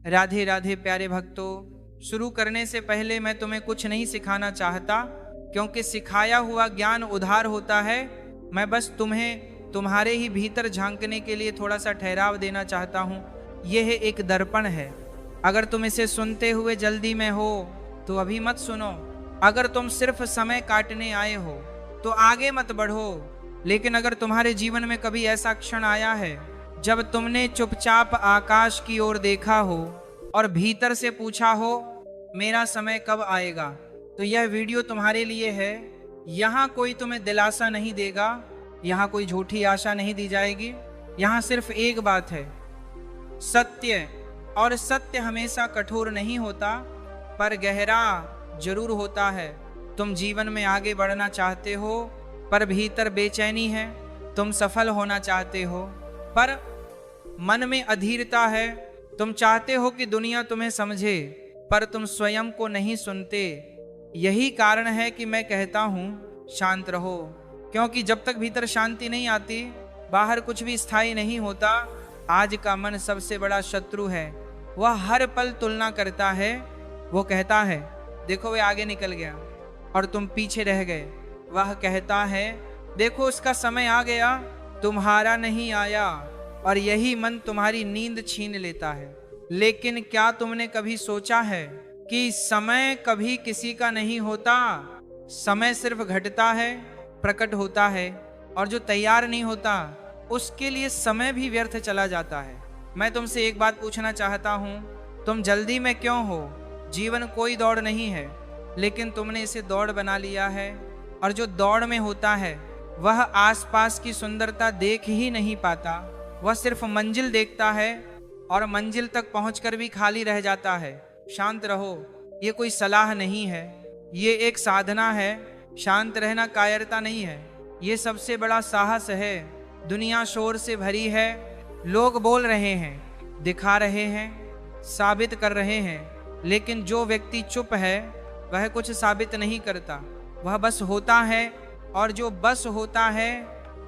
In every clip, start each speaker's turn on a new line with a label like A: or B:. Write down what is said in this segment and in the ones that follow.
A: राधे राधे प्यारे भक्तों, शुरू करने से पहले मैं तुम्हें कुछ नहीं सिखाना चाहता, क्योंकि सिखाया हुआ ज्ञान उधार होता है। मैं बस तुम्हें तुम्हारे ही भीतर झांकने के लिए थोड़ा सा ठहराव देना चाहता हूँ। यह एक दर्पण है। अगर तुम इसे सुनते हुए जल्दी में हो तो अभी मत सुनो। अगर तुम सिर्फ समय काटने आए हो तो आगे मत बढ़ो। लेकिन अगर तुम्हारे जीवन में कभी ऐसा क्षण आया है जब तुमने चुपचाप आकाश की ओर देखा हो और भीतर से पूछा हो मेरा समय कब आएगा, तो यह वीडियो तुम्हारे लिए है। यहाँ कोई तुम्हें दिलासा नहीं देगा, यहाँ कोई झूठी आशा नहीं दी जाएगी। यहाँ सिर्फ एक बात है, सत्य। और सत्य हमेशा कठोर नहीं होता, पर गहरा जरूर होता है। तुम जीवन में आगे बढ़ना चाहते हो पर भीतर बेचैनी है। तुम सफल होना चाहते हो पर मन में अधीरता है। तुम चाहते हो कि दुनिया तुम्हें समझे पर तुम स्वयं को नहीं सुनते। यही कारण है कि मैं कहता हूँ शांत रहो, क्योंकि जब तक भीतर शांति नहीं आती बाहर कुछ भी स्थायी नहीं होता। आज का मन सबसे बड़ा शत्रु है। वह हर पल तुलना करता है। वो कहता है देखो वे आगे निकल गया और तुम पीछे रह गए। वह कहता है देखो उसका समय आ गया, तुम्हारा नहीं आया। और यही मन तुम्हारी नींद छीन लेता है। लेकिन क्या तुमने कभी सोचा है कि समय कभी किसी का नहीं होता? समय सिर्फ घटता है, प्रकट होता है, और जो तैयार नहीं होता उसके लिए समय भी व्यर्थ चला जाता है। मैं तुमसे एक बात पूछना चाहता हूँ, तुम जल्दी में क्यों हो? जीवन कोई दौड़ नहीं है, लेकिन तुमने इसे दौड़ बना लिया है। और जो दौड़ में होता है वह आसपास की सुंदरता देख ही नहीं पाता। वह सिर्फ मंजिल देखता है और मंजिल तक पहुंचकर भी खाली रह जाता है। शांत रहो, ये कोई सलाह नहीं है, ये एक साधना है। शांत रहना कायरता नहीं है, ये सबसे बड़ा साहस है। दुनिया शोर से भरी है, लोग बोल रहे हैं, दिखा रहे हैं, साबित कर रहे हैं, लेकिन जो व्यक्ति चुप है वह कुछ साबित नहीं करता, वह बस होता है। और जो बस होता है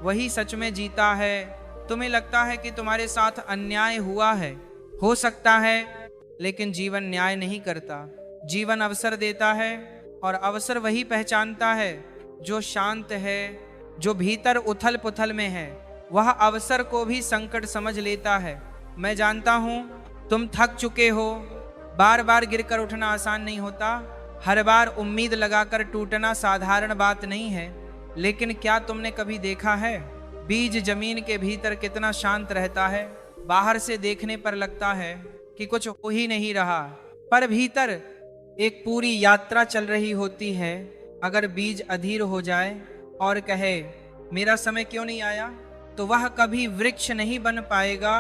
A: वही सच में जीता है। तुम्हें लगता है कि तुम्हारे साथ अन्याय हुआ है, हो सकता है, लेकिन जीवन न्याय नहीं करता। जीवन अवसर देता है और अवसर वही पहचानता है जो शांत है, जो भीतर उथल पुथल में है। वह अवसर को भी संकट समझ लेता है। मैं जानता हूँ तुम थक चुके हो। बार बार गिरकर उठना आसान नहीं होता, हर बार उम्मीद लगाकर टूटना साधारण बात नहीं है। लेकिन क्या तुमने कभी देखा है बीज जमीन के भीतर कितना शांत रहता है? बाहर से देखने पर लगता है कि कुछ हो ही नहीं रहा, पर भीतर एक पूरी यात्रा चल रही होती है। अगर बीज अधीर हो जाए और कहे मेरा समय क्यों नहीं आया, तो वह कभी वृक्ष नहीं बन पाएगा।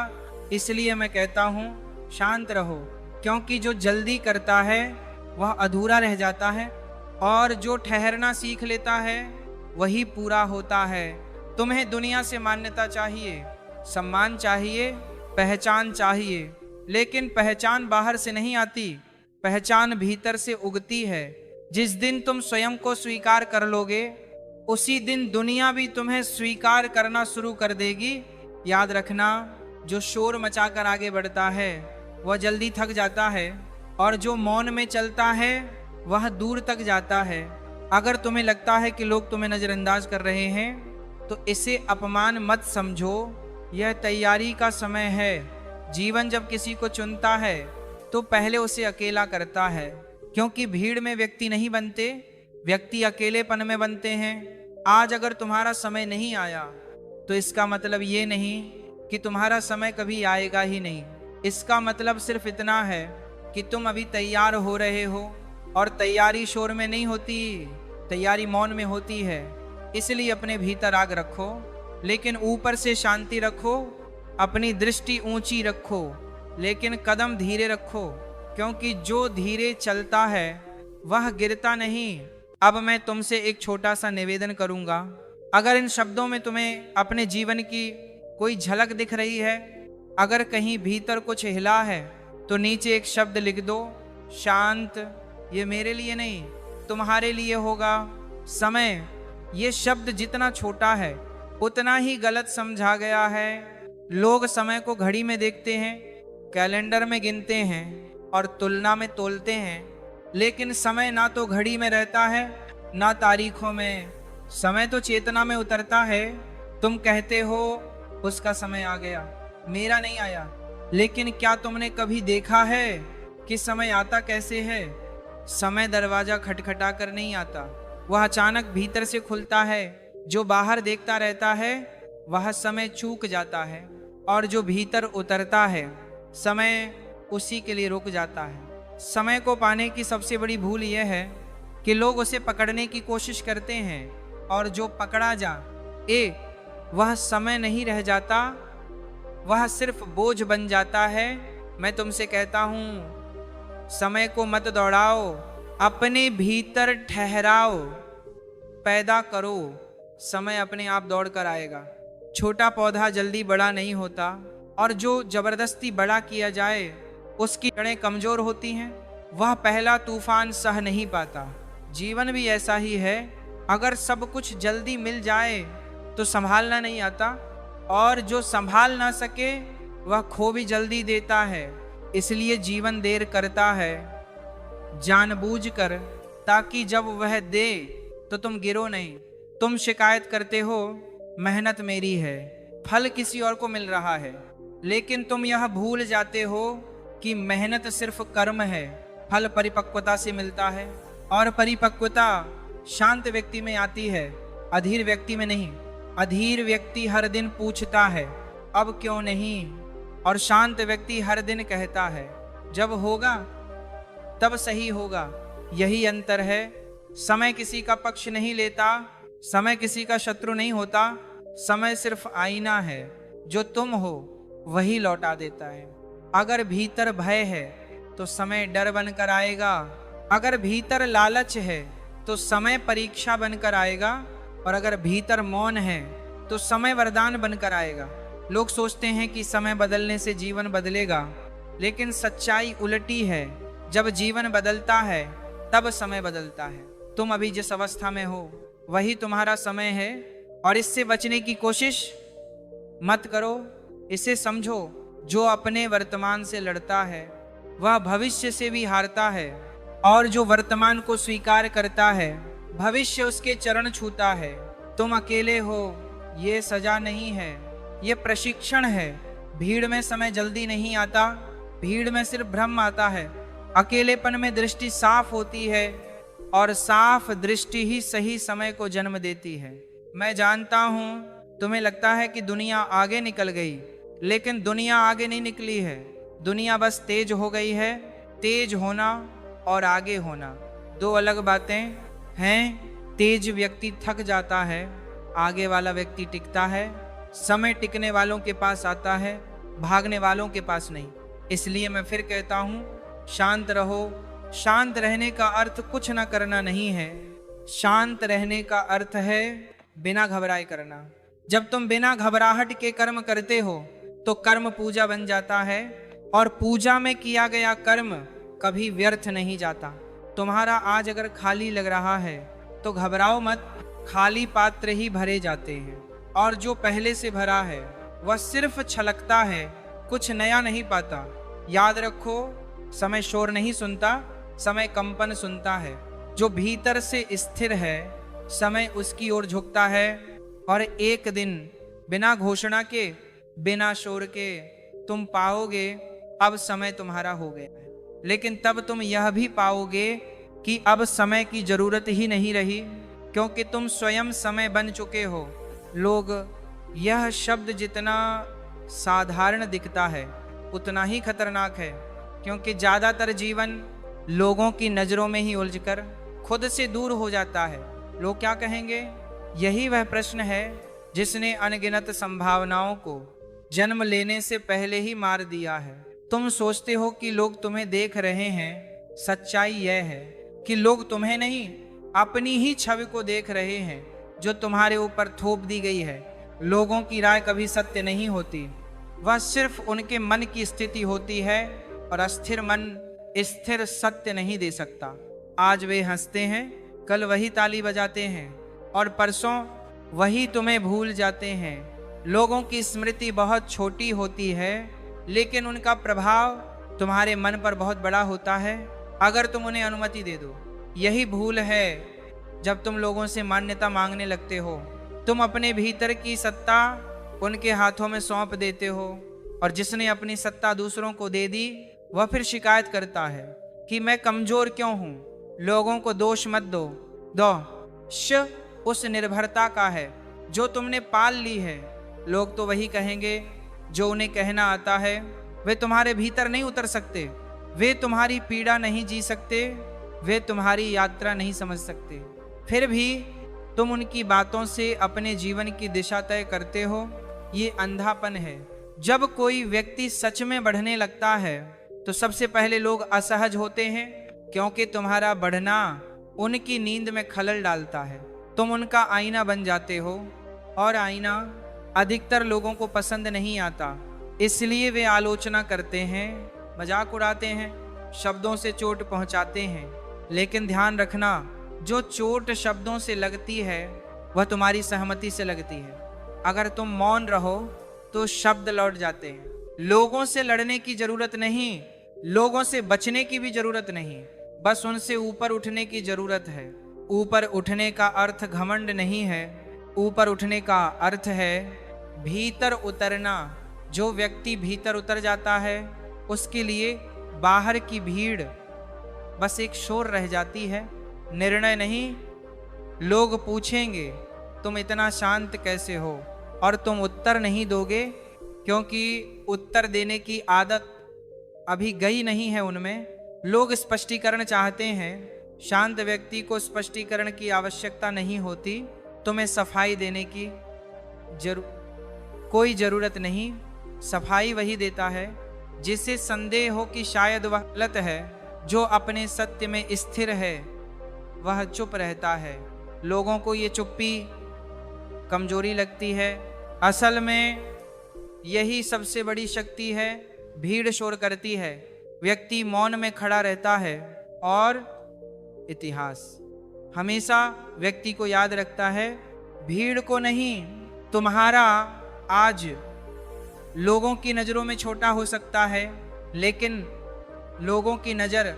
A: इसलिए मैं कहता हूँ शांत रहो, क्योंकि जो जल्दी करता है वह अधूरा रह जाता है, और जो ठहरना सीख लेता है वही पूरा होता है। तुम्हें दुनिया से मान्यता चाहिए, सम्मान चाहिए, पहचान चाहिए, लेकिन पहचान बाहर से नहीं आती, पहचान भीतर से उगती है। जिस दिन तुम स्वयं को स्वीकार कर लोगे उसी दिन दुनिया भी तुम्हें स्वीकार करना शुरू कर देगी। याद रखना, जो शोर मचाकर आगे बढ़ता है वह जल्दी थक जाता है, और जो मौन में चलता है वह दूर तक जाता है। अगर तुम्हें लगता है कि लोग तुम्हें नज़रअंदाज कर रहे हैं तो इसे अपमान मत समझो, यह तैयारी का समय है। जीवन जब किसी को चुनता है तो पहले उसे अकेला करता है, क्योंकि भीड़ में व्यक्ति नहीं बनते, व्यक्ति अकेलेपन में बनते हैं। आज अगर तुम्हारा समय नहीं आया तो इसका मतलब ये नहीं कि तुम्हारा समय कभी आएगा ही नहीं। इसका मतलब सिर्फ इतना है कि तुम अभी तैयार हो रहे हो, और तैयारी शोर में नहीं होती, तैयारी मौन में होती है। इसलिए अपने भीतर आग रखो, लेकिन ऊपर से शांति रखो। अपनी दृष्टि ऊंची रखो, लेकिन कदम धीरे रखो, क्योंकि जो धीरे चलता है वह गिरता नहीं। अब मैं तुमसे एक छोटा सा निवेदन करूंगा। अगर इन शब्दों में तुम्हें अपने जीवन की कोई झलक दिख रही है, अगर कहीं भीतर कुछ हिला है, तो नीचे एक शब्द लिख दो, शांत। ये मेरे लिए नहीं, तुम्हारे लिए होगा। समय, ये शब्द जितना छोटा है उतना ही गलत समझा गया है। लोग समय को घड़ी में देखते हैं, कैलेंडर में गिनते हैं और तुलना में तोलते हैं, लेकिन समय ना तो घड़ी में रहता है ना तारीखों में। समय तो चेतना में उतरता है। तुम कहते हो उसका समय आ गया, मेरा नहीं आया, लेकिन क्या तुमने कभी देखा है कि समय आता कैसे है? समय दरवाजा खटखटा कर नहीं आता, वह अचानक भीतर से खुलता है। जो बाहर देखता रहता है वह समय चूक जाता है, और जो भीतर उतरता है समय उसी के लिए रुक जाता है। समय को पाने की सबसे बड़ी भूल यह है कि लोग उसे पकड़ने की कोशिश करते हैं, और जो पकड़ा वह समय नहीं रह जाता, वह सिर्फ बोझ बन जाता है। मैं तुमसे कहता हूं, समय को मत दौड़ाओ, अपने भीतर ठहराओ, पैदा करो, समय अपने आप दौड़ कर आएगा। छोटा पौधा जल्दी बड़ा नहीं होता, और जो जबरदस्ती बड़ा किया जाए उसकी जड़ें कमजोर होती हैं, वह पहला तूफान सह नहीं पाता। जीवन भी ऐसा ही है, अगर सब कुछ जल्दी मिल जाए तो संभालना नहीं आता, और जो संभाल ना सके वह खो भी जल्दी देता है। इसलिए जीवन देर करता है जानबूझकर, ताकि जब वह दे तो तुम गिरो नहीं। तुम शिकायत करते हो मेहनत मेरी है, फल किसी और को मिल रहा है, लेकिन तुम यह भूल जाते हो कि मेहनत सिर्फ कर्म है, फल परिपक्वता से मिलता है, और परिपक्वता शांत व्यक्ति में आती है, अधीर व्यक्ति में नहीं। अधीर व्यक्ति हर दिन पूछता है अब क्यों नहीं, और शांत व्यक्ति हर दिन कहता है जब होगा तब सही होगा। यही अंतर है। समय किसी का पक्ष नहीं लेता, समय किसी का शत्रु नहीं होता। समय सिर्फ आईना है, जो तुम हो वही लौटा देता है। अगर भीतर भय है तो समय डर बनकर आएगा, अगर भीतर लालच है तो समय परीक्षा बनकर आएगा, और अगर भीतर मौन है तो समय वरदान बनकर आएगा। लोग सोचते हैं कि समय बदलने से जीवन बदलेगा, लेकिन सच्चाई उल्टी है। जब जीवन बदलता है तब समय बदलता है। तुम अभी जिस अवस्था में हो वही तुम्हारा समय है, और इससे बचने की कोशिश मत करो। इसे समझो, जो अपने वर्तमान से लड़ता है वह भविष्य से भी हारता है, और जो वर्तमान को स्वीकार करता है भविष्य उसके चरण छूता है। तुम अकेले हो, ये सजा नहीं है, ये प्रशिक्षण है। भीड़ में समय जल्दी नहीं आता, भीड़ में सिर्फ भ्रम आता है। अकेलेपन में दृष्टि साफ होती है, और साफ दृष्टि ही सही समय को जन्म देती है। मैं जानता हूं तुम्हें लगता है कि दुनिया आगे निकल गई, लेकिन दुनिया आगे नहीं निकली है। दुनिया बस तेज हो गई है। तेज होना और आगे होना दो अलग बातें हैं। तेज व्यक्ति थक जाता है, आगे वाला व्यक्ति टिकता है। समय टिकने वालों के पास आता है, भागने वालों के पास नहीं। इसलिए मैं फिर कहता हूं, शांत रहो। शांत रहने का अर्थ कुछ ना करना नहीं है, शांत रहने का अर्थ है बिना घबराए करना। जब तुम बिना घबराहट के कर्म करते हो तो कर्म पूजा बन जाता है, और पूजा में किया गया कर्म कभी व्यर्थ नहीं जाता। तुम्हारा आज अगर खाली लग रहा है तो घबराओ मत, खाली पात्र ही भरे जाते हैं, और जो पहले से भरा है वह सिर्फ छलकता है, कुछ नया नहीं पाता। याद रखो, समय शोर नहीं सुनता, समय कंपन सुनता है। जो भीतर से स्थिर है समय उसकी ओर झुकता है, और एक दिन बिना घोषणा के, बिना शोर के तुम पाओगे अब समय तुम्हारा हो गया है। लेकिन तब तुम यह भी पाओगे कि अब समय की जरूरत ही नहीं रही, क्योंकि तुम स्वयं समय बन चुके हो। लोग, यह शब्द जितना साधारण दिखता है उतना ही खतरनाक है, क्योंकि ज्यादातर जीवन लोगों की नजरों में ही उलझकर खुद से दूर हो जाता है। लोग क्या कहेंगे, यही वह प्रश्न है जिसने अनगिनत संभावनाओं को जन्म लेने से पहले ही मार दिया है। तुम सोचते हो कि लोग तुम्हें देख रहे हैं, सच्चाई यह है कि लोग तुम्हें नहीं, अपनी ही छवि को देख रहे हैं जो तुम्हारे ऊपर थोप दी गई है। लोगों की राय कभी सत्य नहीं होती, वह सिर्फ उनके मन की स्थिति होती है, और अस्थिर मन स्थिर सत्य नहीं दे सकता। आज वे हंसते हैं, कल वही ताली बजाते हैं, और परसों वही तुम्हें भूल जाते हैं। लोगों की स्मृति बहुत छोटी होती है, लेकिन उनका प्रभाव तुम्हारे मन पर बहुत बड़ा होता है अगर तुम उन्हें अनुमति दे दो। यही भूल है जब तुम लोगों से मान्यता मांगने लगते हो। तुम अपने भीतर की सत्ता उनके हाथों में सौंप देते हो, और जिसने अपनी सत्ता दूसरों को दे दी वह फिर शिकायत करता है कि मैं कमजोर क्यों हूं। लोगों को दोष मत दो। श उस निर्भरता का है जो तुमने पाल ली है। लोग तो वही कहेंगे जो उन्हें कहना आता है। वे तुम्हारे भीतर नहीं उतर सकते, वे तुम्हारी पीड़ा नहीं जी सकते, वे तुम्हारी यात्रा नहीं समझ सकते। फिर भी तुम उनकी बातों से अपने जीवन की दिशा तय करते हो। ये अंधापन है। जब कोई व्यक्ति सच में बढ़ने लगता है तो सबसे पहले लोग असहज होते हैं, क्योंकि तुम्हारा बढ़ना उनकी नींद में खलल डालता है। तुम उनका आईना बन जाते हो, और आईना अधिकतर लोगों को पसंद नहीं आता, इसलिए वे आलोचना करते हैं, मजाक उड़ाते हैं, शब्दों से चोट पहुंचाते हैं। लेकिन ध्यान रखना, जो चोट शब्दों से लगती है वह तुम्हारी सहमति से लगती है। अगर तुम मौन रहो तो शब्द लौट जाते हैं। लोगों से लड़ने की जरूरत नहीं, लोगों से बचने की भी जरूरत नहीं, बस उनसे ऊपर उठने की जरूरत है। ऊपर उठने का अर्थ घमंड नहीं है, ऊपर उठने का अर्थ है भीतर उतरना। जो व्यक्ति भीतर उतर जाता है उसके लिए बाहर की भीड़ बस एक शोर रह जाती है, निर्णय नहीं। लोग पूछेंगे तुम इतना शांत कैसे हो, और तुम उत्तर नहीं दोगे क्योंकि उत्तर देने की आदत अभी गई नहीं है उनमें। लोग स्पष्टीकरण चाहते हैं। शांत व्यक्ति को स्पष्टीकरण की आवश्यकता नहीं होती। तुम्हें सफाई देने की कोई जरूरत नहीं। सफाई वही देता है जिससे संदेह हो कि शायद वह गलत है। जो अपने सत्य में स्थिर है वह चुप रहता है। लोगों को ये चुप्पी कमजोरी लगती है, असल में यही सबसे बड़ी शक्ति है। भीड़ शोर करती है, व्यक्ति मौन में खड़ा रहता है, और इतिहास हमेशा व्यक्ति को याद रखता है, भीड़ को नहीं। तुम्हारा आज लोगों की नज़रों में छोटा हो सकता है, लेकिन लोगों की नज़र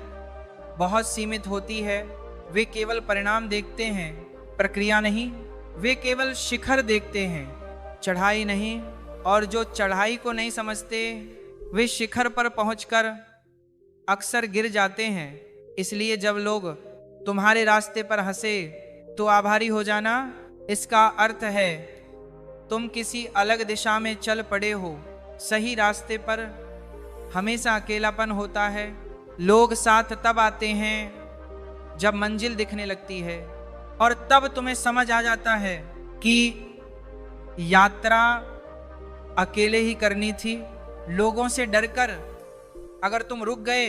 A: बहुत सीमित होती है। वे केवल परिणाम देखते हैं, प्रक्रिया नहीं। वे केवल शिखर देखते हैं, चढ़ाई नहीं। और जो चढ़ाई को नहीं समझते वे शिखर पर पहुंचकर अक्सर गिर जाते हैं। इसलिए जब लोग तुम्हारे रास्ते पर हंसे तो आभारी हो जाना। इसका अर्थ है तुम किसी अलग दिशा में चल पड़े हो। सही रास्ते पर हमेशा अकेलापन होता है। लोग साथ तब आते हैं जब मंजिल दिखने लगती है, और तब तुम्हें समझ आ जाता है कि यात्रा अकेले ही करनी थी। लोगों से डरकर अगर तुम रुक गए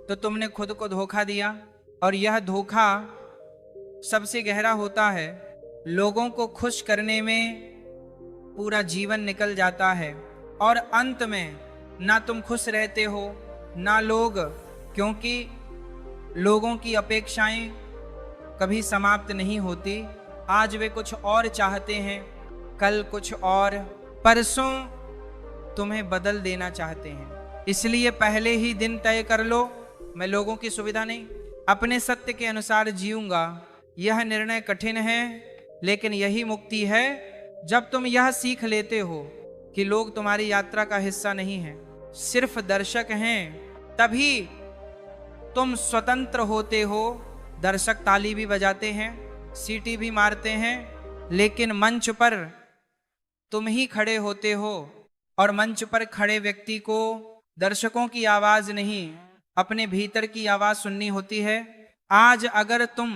A: तो तुमने खुद को धोखा दिया, और यह धोखा सबसे गहरा होता है। लोगों को खुश करने में पूरा जीवन निकल जाता है, और अंत में ना तुम खुश रहते हो ना लोग, क्योंकि लोगों की अपेक्षाएं कभी समाप्त नहीं होती। आज वे कुछ और चाहते हैं, कल कुछ और, परसों तुम्हें बदल देना चाहते हैं। इसलिए पहले ही दिन तय कर लो, मैं लोगों की सुविधा नहीं, अपने सत्य के अनुसार जीऊंगा। यह निर्णय कठिन है, लेकिन यही मुक्ति है। जब तुम यह सीख लेते हो कि लोग तुम्हारी यात्रा का हिस्सा नहीं हैं, सिर्फ दर्शक हैं, तभी तुम स्वतंत्र होते हो। दर्शक ताली भी बजाते हैं, सीटी भी मारते हैं, लेकिन मंच पर तुम ही खड़े होते हो, और मंच पर खड़े व्यक्ति को दर्शकों की आवाज नहीं, अपने भीतर की आवाज सुननी होती है। आज अगर तुम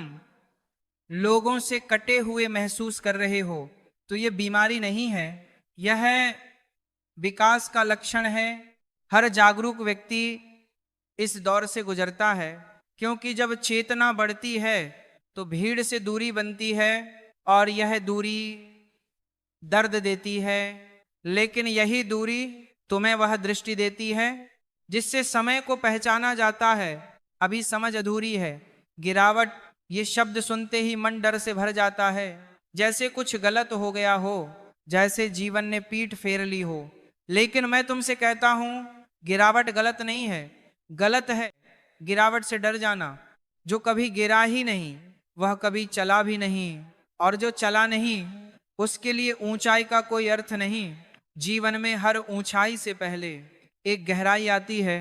A: लोगों से कटे हुए महसूस कर रहे हो तो ये बीमारी नहीं है, यह विकास का लक्षण है। हर जागरूक व्यक्ति इस दौर से गुजरता है, क्योंकि जब चेतना बढ़ती है तो भीड़ से दूरी बनती है, और यह दूरी दर्द देती है। लेकिन यही दूरी तुम्हें वह दृष्टि देती है जिससे समय को पहचाना जाता है। अभी समझ अधूरी है। गिरावट, ये शब्द सुनते ही मन डर से भर जाता है, जैसे कुछ गलत हो गया हो, जैसे जीवन ने पीठ फेर ली हो। लेकिन मैं तुमसे कहता हूं, गिरावट गलत नहीं है, गलत है गिरावट से डर जाना। जो कभी गिरा ही नहीं वह कभी चला भी नहीं, और जो चला नहीं उसके लिए ऊंचाई का कोई अर्थ नहीं। जीवन में हर ऊंचाई से पहले एक गहराई आती है,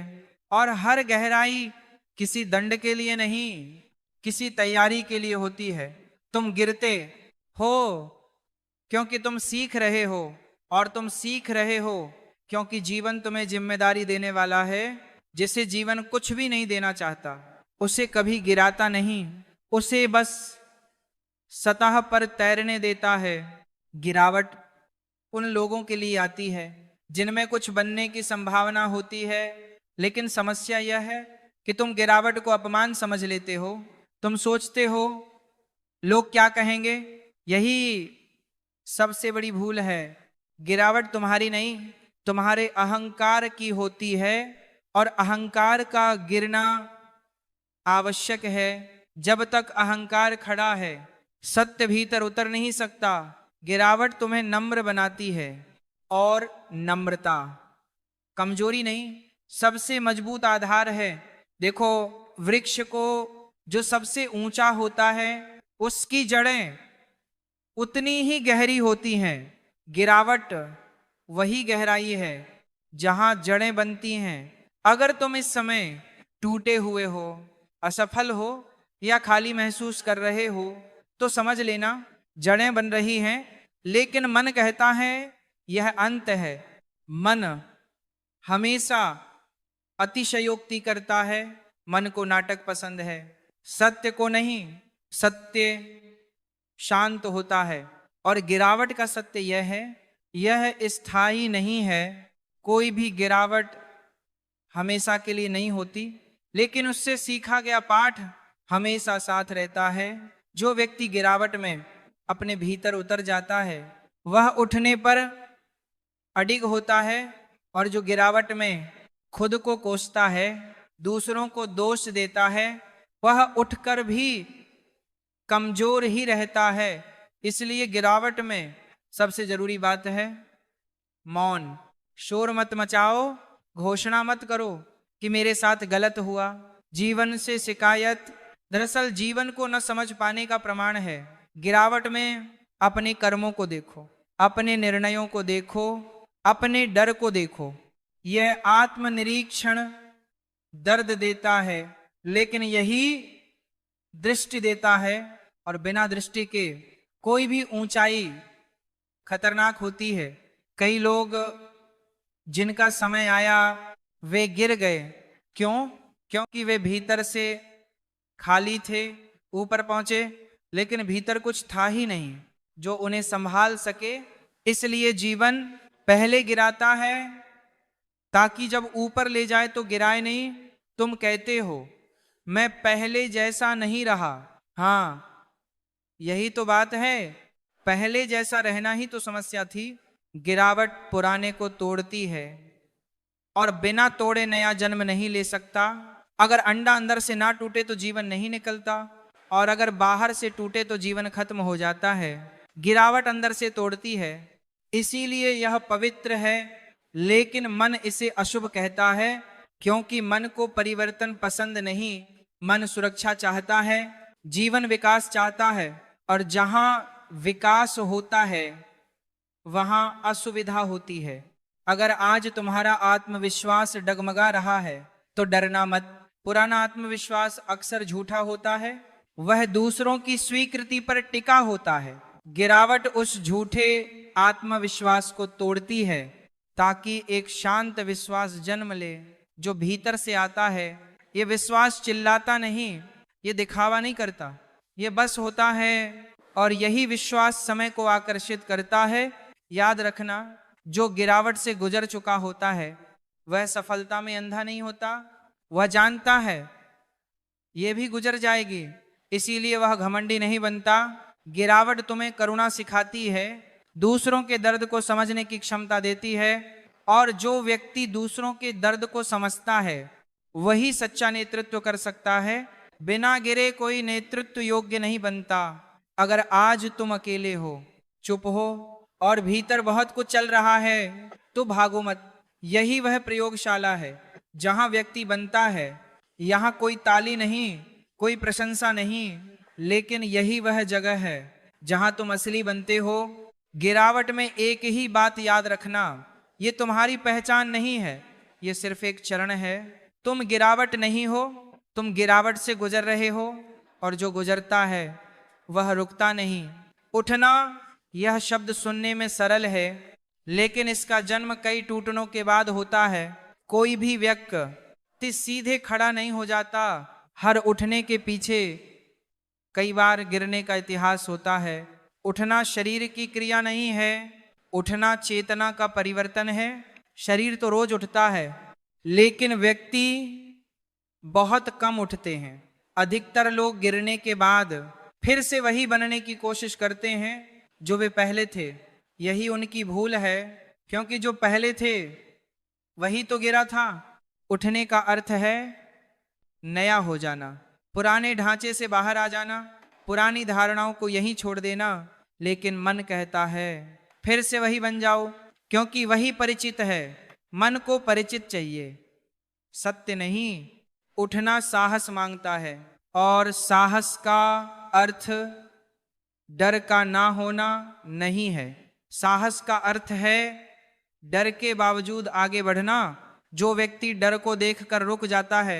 A: और हर गहराई किसी दंड के लिए नहीं, किसी तैयारी के लिए होती है। तुम गिरते हो क्योंकि तुम सीख रहे हो, और तुम सीख रहे हो क्योंकि जीवन तुम्हें जिम्मेदारी देने वाला है। जिसे जीवन कुछ भी नहीं देना चाहता उसे कभी गिराता नहीं, उसे बस सतह पर तैरने देता है। गिरावट उन लोगों के लिए आती है जिनमें कुछ बनने की संभावना होती है, लेकिन समस्या यह है कि तुम गिरावट को अपमान समझ लेते हो। तुम सोचते हो लोग क्या कहेंगे, यही सबसे बड़ी भूल है। गिरावट तुम्हारी नहीं, तुम्हारे अहंकार की होती है, और अहंकार का गिरना आवश्यक है। जब तक अहंकार खड़ा है सत्य भीतर उतर नहीं सकता। गिरावट तुम्हें नम्र बनाती है, और नम्रता कमजोरी नहीं, सबसे मजबूत आधार है। देखो, वृक्ष को जो सबसे ऊंचा होता है उसकी जड़ें उतनी ही गहरी होती हैं। गिरावट वही गहराई है जहां जड़ें बनती हैं। अगर तुम इस समय टूटे हुए हो, असफल हो, या खाली महसूस कर रहे हो, तो समझ लेना जड़ें बन रही हैं। लेकिन मन कहता है यह अंत है। मन हमेशा अतिशयोक्ति करता है, मन को नाटक पसंद है, सत्य को नहीं। सत्य शांत होता है, और गिरावट का सत्य यह है, यह स्थायी नहीं है। कोई भी गिरावट हमेशा के लिए नहीं होती, लेकिन उससे सीखा गया पाठ हमेशा साथ रहता है। जो व्यक्ति गिरावट में अपने भीतर उतर जाता है वह उठने पर अडिग होता है, और जो गिरावट में खुद को कोसता है, दूसरों को दोष देता है, वह उठकर भी कमजोर ही रहता है। इसलिए गिरावट में सबसे जरूरी बात है मौन। शोर मत मचाओ, घोषणा मत करो कि मेरे साथ गलत हुआ। जीवन से शिकायत दरअसल जीवन को न समझ पाने का प्रमाण है। गिरावट में अपने कर्मों को देखो, अपने निर्णयों को देखो, अपने डर को देखो। यह आत्मनिरीक्षण दर्द देता है, लेकिन यही दृष्टि देता है, और बिना दृष्टि के कोई भी ऊंचाई खतरनाक होती है। कई लोग जिनका समय आया वे गिर गए। क्यों? क्योंकि वे भीतर से खाली थे, ऊपर पहुंचे, लेकिन भीतर कुछ था ही नहीं जो उन्हें संभाल सके। इसलिए जीवन पहले गिराता है ताकि जब ऊपर ले जाए तो गिराए नहीं। तुम कहते हो मैं पहले जैसा नहीं रहा। हाँ, यही तो बात है, पहले जैसा रहना ही तो समस्या थी। गिरावट पुराने को तोड़ती है, और बिना तोड़े नया जन्म नहीं ले सकता। अगर अंडा अंदर से ना टूटे तो जीवन नहीं निकलता, और अगर बाहर से टूटे तो जीवन खत्म हो जाता है। गिरावट अंदर से तोड़ती है, इसीलिए यह पवित्र है, लेकिन मन इसे अशुभ कहता है, क्योंकि मन को परिवर्तन पसंद नहीं। मन सुरक्षा चाहता है, जीवन विकास चाहता है, और जहां विकास होता है वहां असुविधा होती है। अगर आज तुम्हारा आत्मविश्वास डगमगा रहा है तो डरना मत। पुराना आत्मविश्वास अक्सर झूठा होता है, वह दूसरों की स्वीकृति पर टिका होता है। गिरावट उस झूठे आत्मविश्वास को तोड़ती है ताकि एक शांत विश्वास जन्म ले जो भीतर से आता है। ये विश्वास चिल्लाता नहीं, ये दिखावा नहीं करता, ये बस होता है, और यही विश्वास समय को आकर्षित करता है। याद रखना, जो गिरावट से गुजर चुका होता है वह सफलता में अंधा नहीं होता। वह जानता है ये भी गुजर जाएगी, इसीलिए वह घमंडी नहीं बनता। गिरावट तुम्हें करुणा सिखाती है, दूसरों के दर्द को समझने की क्षमता देती है, और जो व्यक्ति दूसरों के दर्द को समझता है वही सच्चा नेतृत्व कर सकता है। बिना गिरे कोई नेतृत्व योग्य नहीं बनता। अगर आज तुम अकेले हो, चुप हो, और भीतर बहुत कुछ चल रहा है, तो भागो मत। यही वह प्रयोगशाला है जहां व्यक्ति बनता है। यहाँ कोई ताली नहीं, कोई प्रशंसा नहीं, लेकिन यही वह जगह है जहां तुम असली बनते हो। गिरावट में एक ही बात याद रखना, ये तुम्हारी पहचान नहीं है, ये सिर्फ एक चरण है। तुम गिरावट नहीं हो, तुम गिरावट से गुजर रहे हो, और जो गुजरता है वह रुकता नहीं। उठना, यह शब्द सुनने में सरल है, लेकिन इसका जन्म कई टूटनों के बाद होता है। कोई भी व्यक्ति सीधे खड़ा नहीं हो जाता। हर उठने के पीछे कई बार गिरने का इतिहास होता है। उठना शरीर की क्रिया नहीं है, उठना चेतना का परिवर्तन है। शरीर तो रोज उठता है, लेकिन व्यक्ति बहुत कम उठते हैं। अधिकतर लोग गिरने के बाद फिर से वही बनने की कोशिश करते हैं जो वे पहले थे। यही उनकी भूल है, क्योंकि जो पहले थे वही तो गिरा था। उठने का अर्थ है नया हो जाना, पुराने ढांचे से बाहर आ जाना, पुरानी धारणाओं को यहीं छोड़ देना। लेकिन मन कहता है फिर से वही बन जाओ, क्योंकि वही परिचित है। मन को परिचित चाहिए, सत्य नहीं। उठना साहस मांगता है, और साहस का अर्थ डर का ना होना नहीं है। साहस का अर्थ है डर के बावजूद आगे बढ़ना। जो व्यक्ति डर को देखकर रुक जाता है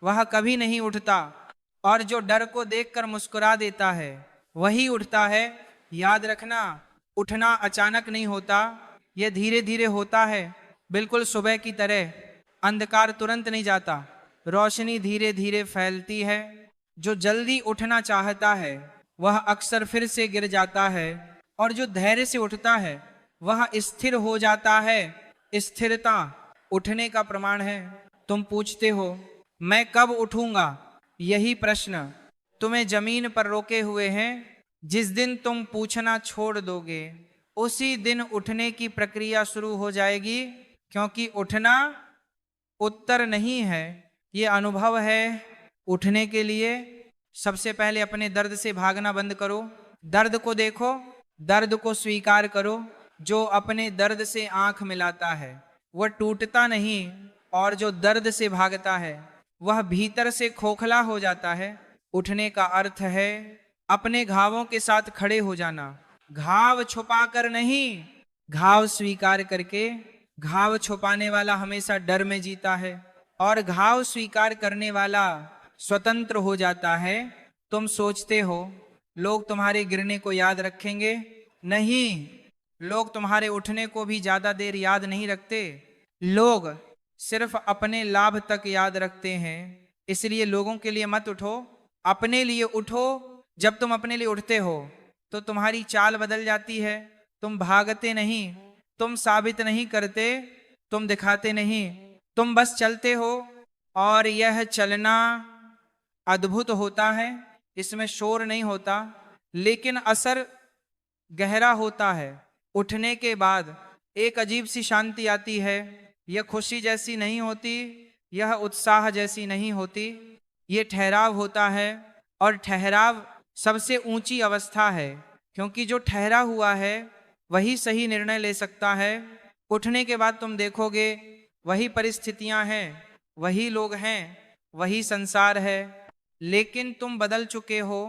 A: वह कभी नहीं उठता, और जो डर को देखकर मुस्कुरा देता है वही उठता है। याद रखना, उठना अचानक नहीं होता, यह धीरे धीरे होता है, बिल्कुल सुबह की तरह। अंधकार तुरंत नहीं जाता, रोशनी धीरे धीरे फैलती है। जो जल्दी उठना चाहता है वह अक्सर फिर से गिर जाता है, और जो धैर्य से उठता है वह स्थिर हो जाता है। स्थिरता उठने का प्रमाण है। तुम पूछते हो मैं कब उठूंगा? यही प्रश्न तुम्हें जमीन पर रोके हुए हैं। जिस दिन तुम पूछना छोड़ दोगे उसी दिन उठने की प्रक्रिया शुरू हो जाएगी, क्योंकि उठना उत्तर नहीं है, ये अनुभव है। उठने के लिए सबसे पहले अपने दर्द से भागना बंद करो। दर्द को देखो, दर्द को स्वीकार करो। जो अपने दर्द से आंख मिलाता है वह टूटता नहीं, और जो दर्द से भागता है वह भीतर से खोखला हो जाता है। उठने का अर्थ है अपने घावों के साथ खड़े हो जाना। घाव छुपाकर नहीं, घाव स्वीकार करके। घाव छुपाने वाला हमेशा डर में जीता है, और घाव स्वीकार करने वाला स्वतंत्र हो जाता है। तुम सोचते हो लोग तुम्हारे गिरने को याद रखेंगे? नहीं, लोग तुम्हारे उठने को भी ज्यादा देर याद नहीं रखते। लोग सिर्फ अपने लाभ तक याद रखते हैं। इसलिए लोगों के लिए मत उठो, अपने लिए उठो। जब तुम अपने लिए उठते हो तो तुम्हारी चाल बदल जाती है। तुम भागते नहीं, तुम साबित नहीं करते, तुम दिखाते नहीं, तुम बस चलते हो। और यह चलना अद्भुत होता है, इसमें शोर नहीं होता, लेकिन असर गहरा होता है। उठने के बाद एक अजीब सी शांति आती है। यह खुशी जैसी नहीं होती, यह उत्साह जैसी नहीं होती, ये ठहराव होता है। और ठहराव सबसे ऊंची अवस्था है, क्योंकि जो ठहरा हुआ है वही सही निर्णय ले सकता है। उठने के बाद तुम देखोगे वही परिस्थितियां हैं, वही लोग हैं, वही संसार है, लेकिन तुम बदल चुके हो।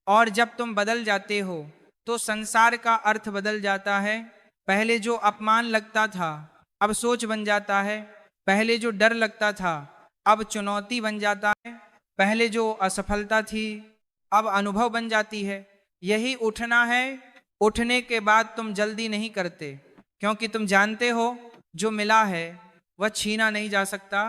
A: और जब तुम बदल जाते हो तो संसार का अर्थ बदल जाता है। पहले जो अपमान लगता था अब सोच बन जाता है। पहले जो डर लगता था अब चुनौती बन जाता है। पहले जो असफलता थी अब अनुभव बन जाती है। यही उठना है। उठने के बाद तुम जल्दी नहीं करते, क्योंकि तुम जानते हो जो मिला है वह छीना नहीं जा सकता।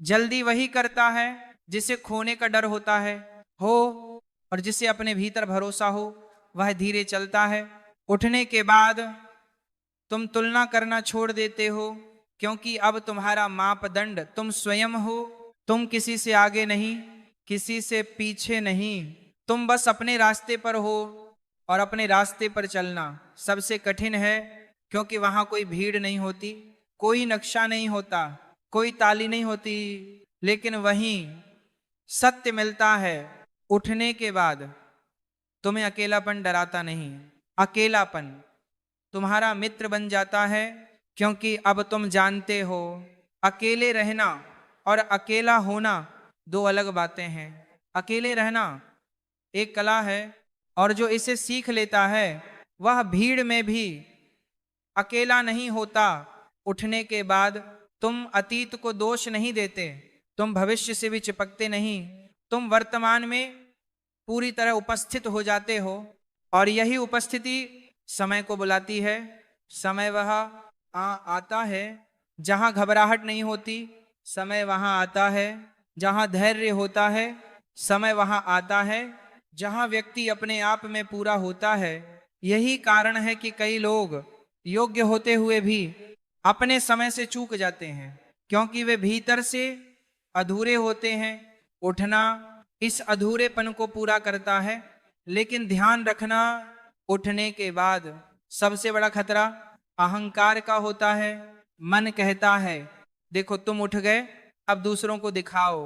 A: जल्दी वही करता है जिसे खोने का डर होता है और जिसे अपने भीतर भरोसा हो वह धीरे चलता है। उठने के बाद तुम तुलना करना छोड़ देते हो, क्योंकि अब तुम्हारा मापदंड तुम स्वयं हो। तुम किसी से आगे नहीं, किसी से पीछे नहीं, तुम बस अपने रास्ते पर हो। और अपने रास्ते पर चलना सबसे कठिन है, क्योंकि वहां कोई भीड़ नहीं होती, कोई नक्शा नहीं होता, कोई ताली नहीं होती, लेकिन वहीं सत्य मिलता है। उठने के बाद तुम्हें अकेलापन डराता नहीं। अकेलापन तुम्हारा मित्र बन जाता है, क्योंकि अब तुम जानते हो अकेले रहना और अकेला होना दो अलग बातें हैं। अकेले रहना एक कला है, और जो इसे सीख लेता है वह भीड़ में भी अकेला नहीं होता। उठने के बाद तुम अतीत को दोष नहीं देते, तुम भविष्य से भी चिपकते नहीं, तुम वर्तमान में पूरी तरह उपस्थित हो जाते हो। और यही उपस्थिति समय को बुलाती है। समय वह आता है जहां घबराहट नहीं होती, समय वहां आता है जहां धैर्य होता है, समय वहां आता है जहां व्यक्ति अपने आप में पूरा होता है। यही कारण है कि कई लोग योग्य होते हुए भी अपने समय से चूक जाते हैं, क्योंकि वे भीतर से अधूरे होते हैं। उठना इस अधूरेपन को पूरा करता है, लेकिन ध्यान रखना उठने के बाद सबसे बड़ा खतरा अहंकार का होता है। मन कहता है देखो तुम उठ गए, अब दूसरों को दिखाओ,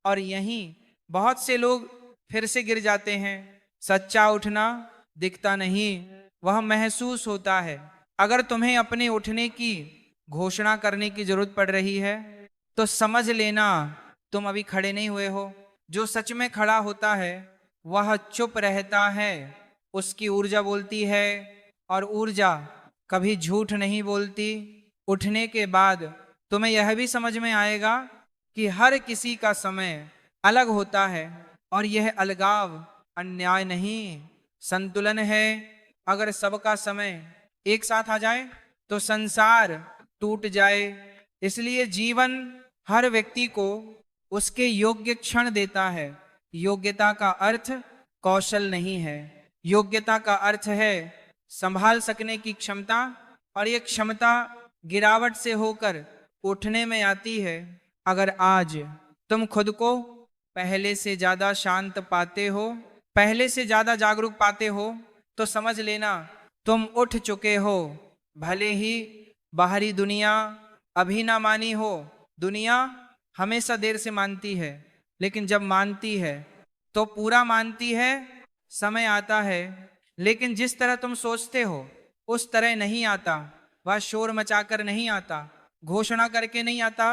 A: और यहीं बहुत से लोग फिर से गिर जाते हैं। सच्चा उठना दिखता नहीं, वह महसूस होता है। अगर तुम्हें अपने उठने की घोषणा करने की जरूरत पड़ रही है तो समझ लेना तुम अभी खड़े नहीं हुए हो। जो सच में खड़ा होता है वह चुप रहता है, उसकी ऊर्जा बोलती है, और ऊर्जा कभी झूठ नहीं बोलती। उठने के बाद तुम्हें यह भी समझ में आएगा कि हर किसी का समय अलग होता है, और यह अलगाव अन्याय नहीं, संतुलन है। अगर सबका समय एक साथ आ जाए तो संसार टूट जाए। इसलिए जीवन हर व्यक्ति को उसके योग्य क्षण देता है। योग्यता का अर्थ कौशल नहीं है, योग्यता का अर्थ है संभाल सकने की क्षमता, और ये क्षमता गिरावट से होकर उठने में आती है। अगर आज तुम खुद को पहले से ज्यादा शांत पाते हो, पहले से ज्यादा जागरूक पाते हो, तो समझ लेना तुम उठ चुके हो। भले ही बाहरी दुनिया अभी ना मानी हो, दुनिया हमेशा देर से मानती है, लेकिन जब मानती है तो पूरा मानती है। समय आता है, लेकिन जिस तरह तुम सोचते हो उस तरह नहीं आता। वह शोर मचाकर नहीं आता, घोषणा करके नहीं आता,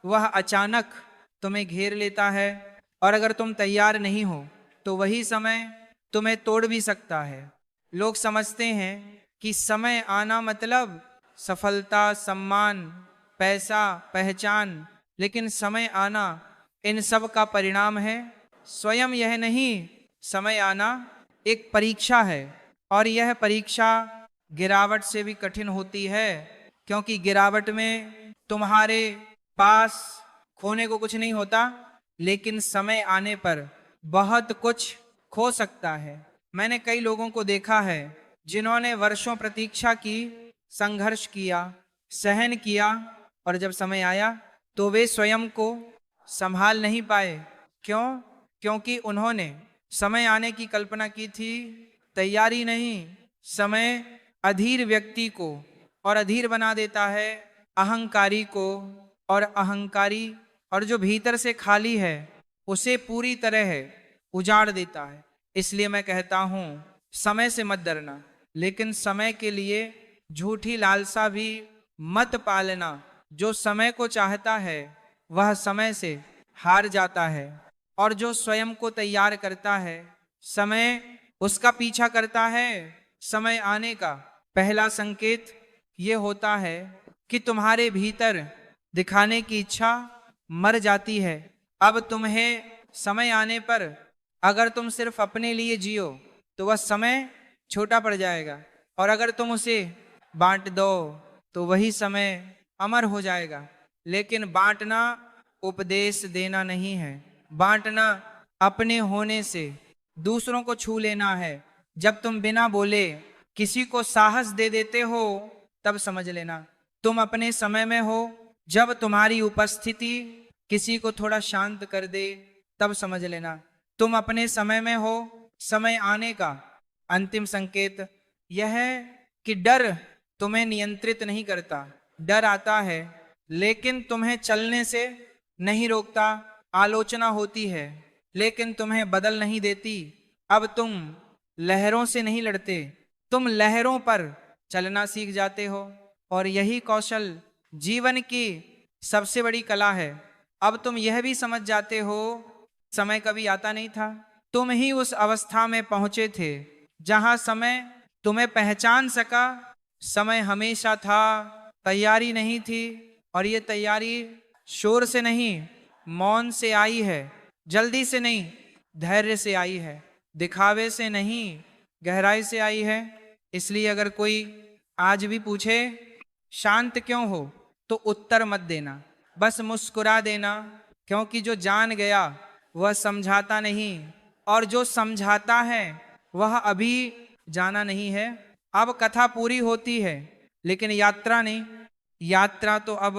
A: वह अचानक तुम्हें घेर लेता है। और अगर तुम तैयार नहीं हो तो वही समय तुम्हें तोड़ भी सकता है। लोग समझते हैं कि समय आना मतलब सफलता, सम्मान, पैसा, पहचान, लेकिन समय आना इन सब का परिणाम है, स्वयं यह नहीं। समय आना एक परीक्षा है, और यह परीक्षा गिरावट से भी कठिन होती है, क्योंकि गिरावट में तुम्हारे पास खोने को कुछ नहीं होता, लेकिन समय आने पर बहुत कुछ खो सकता है। मैंने कई लोगों को देखा है जिन्होंने वर्षों प्रतीक्षा की, संघर्ष किया, सहन किया, और जब समय आया तो वे स्वयं को संभाल नहीं पाए। क्यों? क्योंकि उन्होंने समय आने की कल्पना की थी, तैयारी नहीं। समय अधीर व्यक्ति को और अधीर बना देता है, अहंकारी को, और अहंकारी और जो भीतर से खाली है उसे पूरी तरह उजाड़ देता है। इसलिए मैं कहता हूं समय से मत डरना, लेकिन समय के लिए झूठी लालसा भी मत पालना। जो समय को चाहता है वह समय से हार जाता है, और जो स्वयं को तैयार करता है समय उसका पीछा करता है। समय आने का पहला संकेत ये होता है कि तुम्हारे भीतर दिखाने की इच्छा मर जाती है। अब तुम्हें समय आने पर अगर तुम सिर्फ अपने लिए जियो तो वह समय छोटा पड़ जाएगा, और अगर तुम उसे बांट दो तो वही समय अमर हो जाएगा। लेकिन बांटना उपदेश देना नहीं है, बांटना अपने होने से दूसरों को छू लेना है। जब तुम बिना बोले किसी को साहस दे देते हो तब समझ लेना तुम अपने समय में हो। जब तुम्हारी उपस्थिति किसी को थोड़ा शांत कर दे तब समझ लेना तुम अपने समय में हो। समय आने का अंतिम संकेत यह है कि डर तुम्हें नियंत्रित नहीं करता। डर आता है लेकिन तुम्हें चलने से नहीं रोकता। आलोचना होती है लेकिन तुम्हें बदल नहीं देती। अब तुम लहरों से नहीं लड़ते, तुम लहरों पर चलना सीख जाते हो। और यही कौशल जीवन की सबसे बड़ी कला है। अब तुम यह भी समझ जाते हो, समय कभी आता नहीं था, तुम ही उस अवस्था में पहुंचे थे जहां समय तुम्हें पहचान सका। समय हमेशा था, तैयारी नहीं थी, और ये तैयारी शोर से नहीं, मौन से आई है, जल्दी से नहीं, धैर्य से आई है, दिखावे से नहीं, गहराई से आई है। इसलिए अगर कोई आज भी पूछे शांत क्यों हो, तो उत्तर मत देना, बस मुस्कुरा देना, क्योंकि जो जान गया वह समझाता नहीं, और जो समझाता है वह अभी जाना नहीं है। अब कथा पूरी होती है, लेकिन यात्रा नहीं। यात्रा तो अब